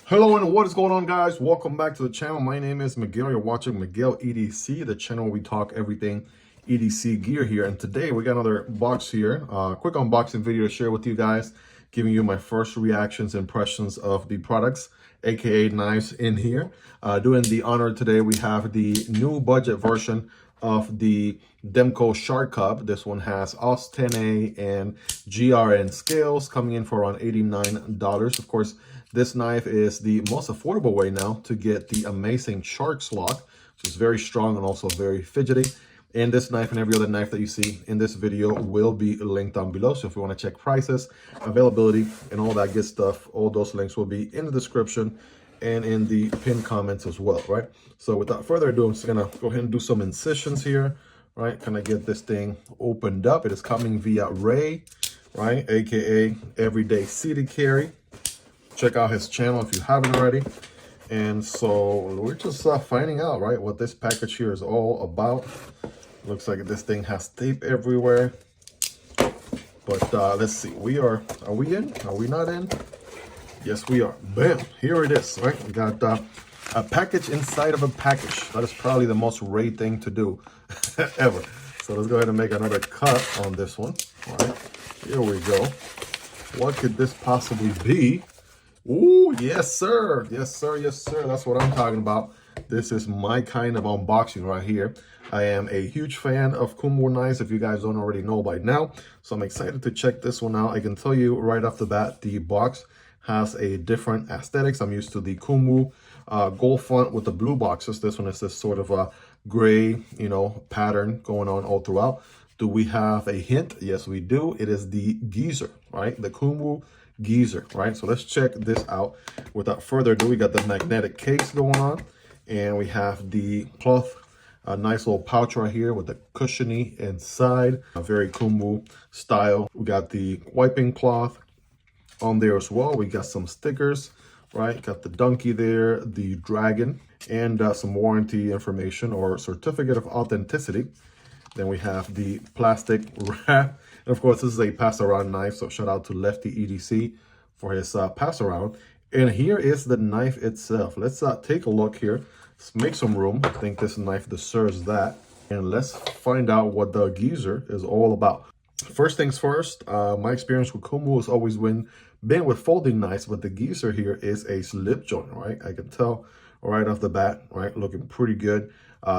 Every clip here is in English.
Hello and what is going on, guys? Welcome back to the channel. My name is Miguel. You're watching Miguel EDC, the channel where we talk everything EDC gear here. And today we got another box here, quick unboxing video to share with you guys, giving you my first reactions, impressions of the products, aka knives in here. Doing the honor today, we have the new budget version of the Demko Shark Cup. This one has AUS 10A and GRN scales coming in for around $89. Of course, this knife is the most affordable way now to get the amazing Shark's lock, which is very strong and also very fidgety. And this knife and every other knife that you see in this video will be linked down below. So if you want to check prices, availability, and all that good stuff, all those links will be in the description and in the pinned comments as well, right? So without further ado, I'm just gonna go ahead and do some incisions here, right? Kind of get this thing opened up. It is coming via Ray, right? AKA Everyday City Carry. Check out his channel if you haven't already. And so we're just finding out, right, what this package here is all about. Looks like this thing has tape everywhere. But let's see. Are we in? Are we not in? Yes, we are. Bam. Here it is, right? We got a package inside of a package. That is probably the most Ray thing to do ever. So let's go ahead and make another cut on this one. All right. Here we go. What could this possibly be? Ooh, yes, sir. Yes, sir. Yes, sir. That's what I'm talking about. This is my kind of unboxing right here. I am a huge fan of Kunwu knives, if you guys don't already know by now. So I'm excited to check this one out. I can tell you right off the bat, the box has a different aesthetics. I'm used to the Kunwu gold font with the blue boxes. This one is this sort of a gray, pattern going on all throughout. Do we have a hint? Yes, we do. It is the Geezer, right? The Kunwu Geezer, right? So let's check this out. Without further ado, we got the magnetic case going on, and we have the cloth, a nice little pouch right here with the cushiony inside, a very Kunwu style. We got the wiping cloth on there as well. We got some stickers, right? Got the donkey there, the dragon, and some warranty information or certificate of authenticity. Then we have the plastic wrap. And of course, this is a pass around knife. So shout out to Lefty EDC for his pass around. And here is the knife itself. Let's take a look here. Let's make some room. I think this knife deserves that. And let's find out what the Geezer is all about. First things first, my experience with Kunwu has always been with folding knives, but the Geezer here is a slip joint, right? I can tell right off the bat, right? Looking pretty good.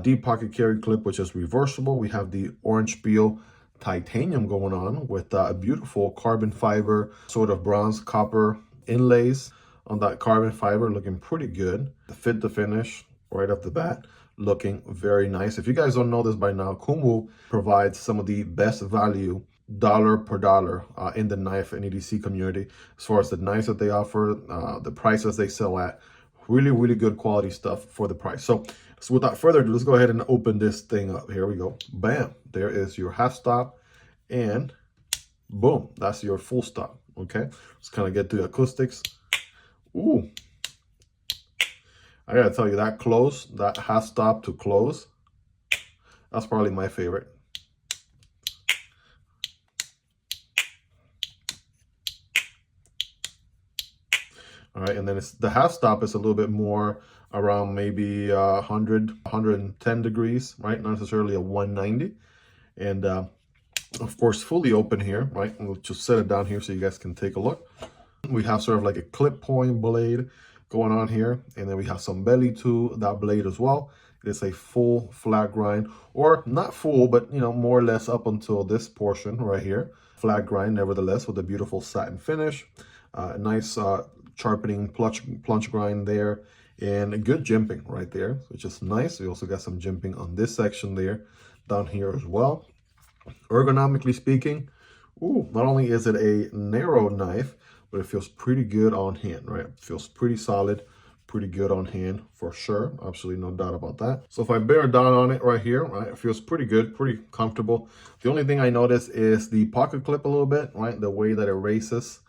Deep pocket carry clip, which is reversible. We have the orange peel titanium going on with a beautiful carbon fiber, sort of bronze copper inlays on that carbon fiber, looking pretty good. The fit to finish right off the bat, looking very nice. If you guys don't know this by now, Kunwu provides some of the best value dollar per dollar in the knife and EDC community as far as the knives that they offer, the prices they sell at. Really good quality stuff for the price. So without further ado, let's go ahead and open this thing up. Here we go. Bam. There is your half stop. And boom. That's your full stop. Okay. Let's kind of get to the acoustics. Ooh. I got to tell you, that close, that half stop to close, that's probably my favorite. All right, and then the half stop is a little bit more around maybe 100, 110 degrees, right? Not necessarily a 190. And of course, fully open here, right? And we'll just set it down here so you guys can take a look. We have sort of like a clip point blade going on here. And then we have some belly to that blade as well. It is a full flat grind, or not full, but more or less up until this portion right here. Flat grind, nevertheless, with a beautiful satin finish. Nice sharpening plunge grind there, and a good jimping right there, which is nice. We also got some jimping on this section there, down here as well. Ergonomically speaking, not only is it a narrow knife, but it feels pretty good on hand, right? It feels pretty solid, pretty good on hand for sure. Absolutely no doubt about that. So if I bear down on it right here, right, it feels pretty good, pretty comfortable. The only thing I notice is the pocket clip a little bit, right? The way that it races,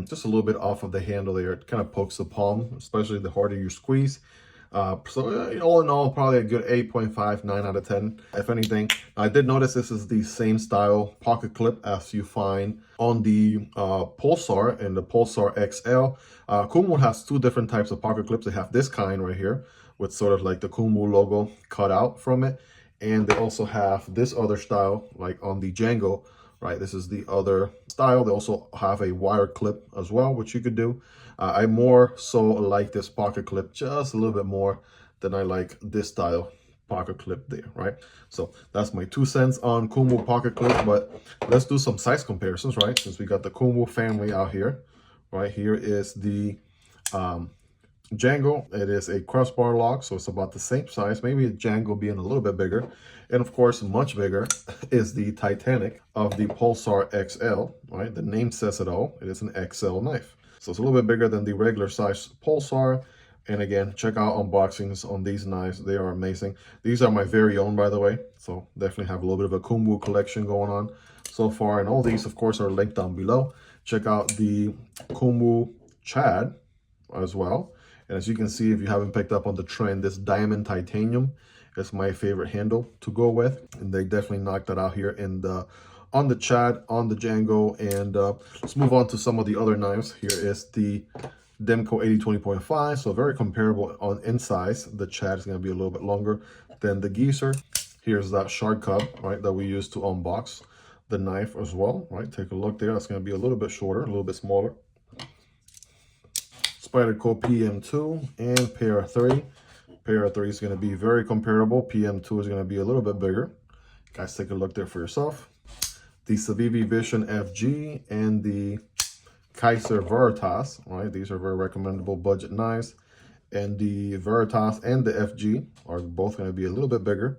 just a little bit off of the handle there. It kind of pokes the palm, especially the harder you squeeze. So all in all, probably a good 8.5, 9 out of 10, if anything. I did notice this is the same style pocket clip as you find on the Pulsar and the Pulsar XL. Kunwu has two different types of pocket clips. They have this kind right here with sort of like the Kunwu logo cut out from it. And they also have this other style, like on the Django, right? This is the other style. They also have a wire clip as well, which you could do. I more so like this pocket clip just a little bit more than I like this style pocket clip there, right? So that's my 2 cents on Kunwu pocket clip, but let's do some size comparisons, right? Since we got the Kunwu family out here, right? Here is the Django. It is a crossbar lock, so it's about the same size, maybe Django being a little bit bigger. And of course, much bigger is the Titanic of the Pulsar XL, right? The name says it all. It is an XL knife. So it's a little bit bigger than the regular size Pulsar. And again, check out unboxings on these knives. They are amazing. These are my very own, by the way. So definitely have a little bit of a Kunwu collection going on so far. And all these, of course, are linked down below. Check out the Kunwu Chad as well. And as you can see, if you haven't picked up on the trend, this diamond titanium is my favorite handle to go with. And they definitely knocked that out here in the on the Chad, on the Django. And let's move on to some of the other knives. Here is the Demko AD 20.5, so very comparable in size. The Chad is going to be a little bit longer than the Geezer. Here's that shark cup, right, that we use to unbox the knife as well, right? Take a look there. That's going to be a little bit shorter, a little bit smaller. Spyderco PM2 and Para 3. Para 3 is going to be very comparable. PM2 is going to be a little bit bigger. Guys, take a look there for yourself. The Civivi Vision FG and the Kizer Varatas, right? These are very recommendable budget knives. And the Varatas and the FG are both going to be a little bit bigger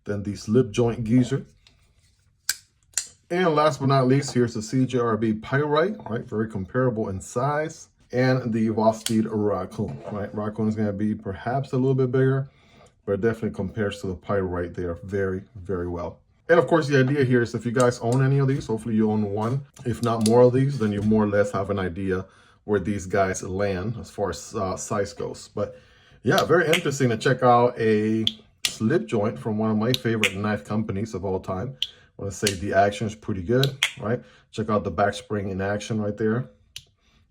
than the slip joint Geezer. And last but not least, here's the CJRB Pyrite, right? Very comparable in size. And the Vosteed Raccoon, right? Raccoon is going to be perhaps a little bit bigger, but it definitely compares to the Pyrite there very, very well. And of course, the idea here is if you guys own any of these, hopefully you own one. If not more of these, then you more or less have an idea where these guys land as far as size goes. But yeah, very interesting to check out a slip joint from one of my favorite knife companies of all time. I want to say the action is pretty good, right? Check out the back spring in action right there,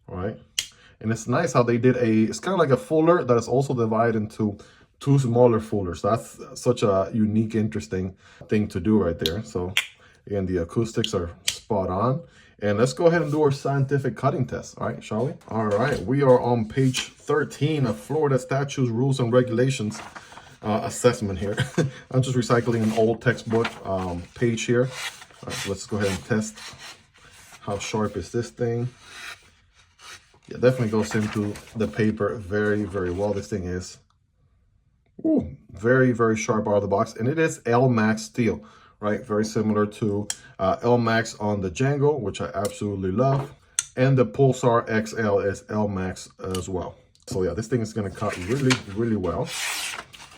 all right? And it's nice how they did it's kind of like a fuller that is also divided into two smaller fullers. That's such a unique, interesting thing to do right there. So again, the acoustics are spot on. And let's go ahead and do our scientific cutting test. All right, shall we? All right, we are on page 13 of Florida Statutes, Rules, and Regulations assessment here. I'm just recycling an old textbook page here. All right, so let's go ahead and test how sharp is this thing. Yeah, definitely goes into the paper very, very well. This thing is very, very sharp out of the box. And it is L-Max steel, right? Very similar to L-Max on the Django, which I absolutely love. And the Pulsar XL is L-Max as well. So yeah, this thing is going to cut really, really well.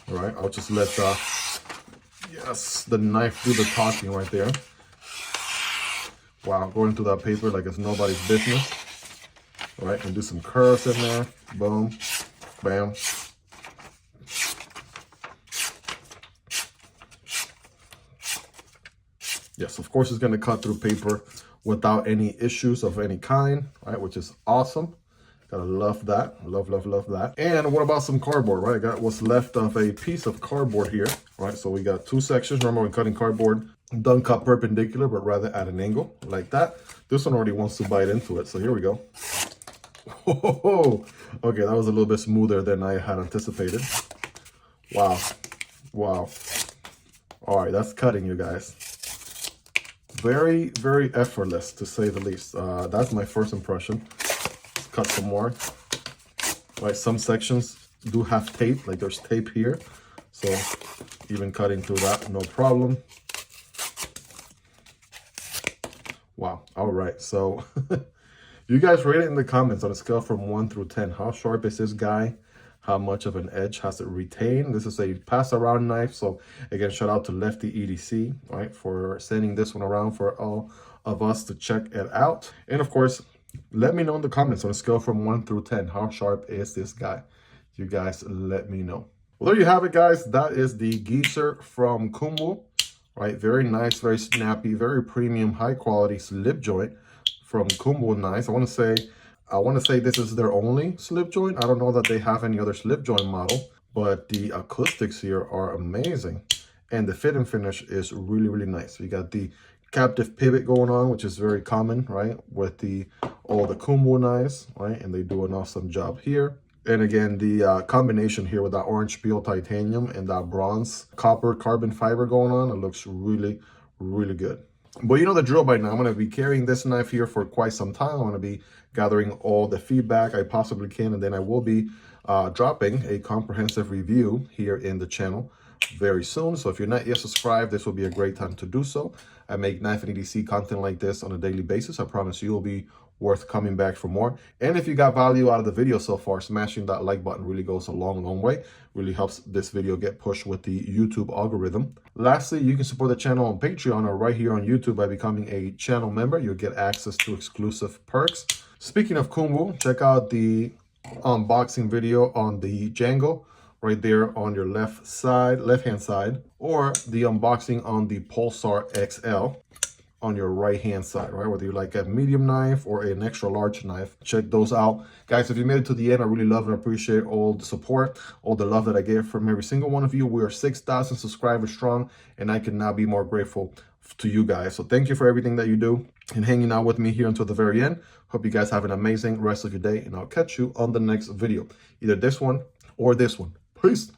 All right, I'll just let the knife do the talking right there. Wow, going through that paper like it's nobody's business. All right, and do some curves in there. Boom, bam. Yes, of course, it's going to cut through paper without any issues of any kind, right? Which is awesome. Gotta love that. Love, love, love that. And what about some cardboard, right? I got what's left of a piece of cardboard here, right? So we got two sections. Remember, when cutting cardboard, don't cut perpendicular, but rather at an angle like that. This one already wants to bite into it. So here we go. Oh, okay, that was a little bit smoother than I had anticipated. Wow. Wow. All right, that's cutting, you guys. Very, very effortless, to say the least. That's my first impression. Let's cut some more. Right, some sections do have tape, like there's tape here. So even cutting through that, no problem. Wow, all right, so you guys rate it in the comments on a scale from 1 through 10. How sharp is this guy? How much of an edge has it retained? This is a pass around knife. So again, shout out to Lefty EDC, right, for sending this one around for all of us to check it out. And of course, let me know in the comments on a scale from 1 through 10. How sharp is this guy? you guys let me know. Well, there you have it, guys. That is the Geezer from Kunwu, right? Very nice, very snappy, very premium, high quality slip joint from Kunwu Knives. I want to say this is their only slip joint. I don't know that they have any other slip joint model, but the acoustics here are amazing. And the fit and finish is really, really nice. You got the captive pivot going on, which is very common, right? With all the Kunwu knives, right? And they do an awesome job here. And again, the combination here with that orange peel titanium and that bronze copper carbon fiber going on, it looks really, really good. But you know the drill by now. I'm going to be carrying this knife here for quite some time. I'm going to be gathering all the feedback I possibly can, and then I will be dropping a comprehensive review here in the channel very soon. So if you're not yet subscribed, this will be a great time to do so. I make knife and EDC content like this on a daily basis. I promise you will be worth coming back for more. And if you got value out of the video so far, smashing that like button really goes a long, long way. Really helps this video get pushed with the YouTube algorithm. Lastly, you can support the channel on Patreon or right here on YouTube by becoming a channel member. You'll get access to exclusive perks. Speaking of Kunwu, check out the unboxing video on the Django right there on your left-hand side, or the unboxing on the Pulsar XL on your right-hand side, right? Whether you like a medium knife or an extra large knife, check those out. Guys, if you made it to the end, I really love and appreciate all the support, all the love that I get from every single one of you. We are 6,000 subscribers strong, and I cannot be more grateful to you guys. So thank you for everything that you do and hanging out with me here until the very end. Hope you guys have an amazing rest of your day, and I'll catch you on the next video, either this one or this one. Peace.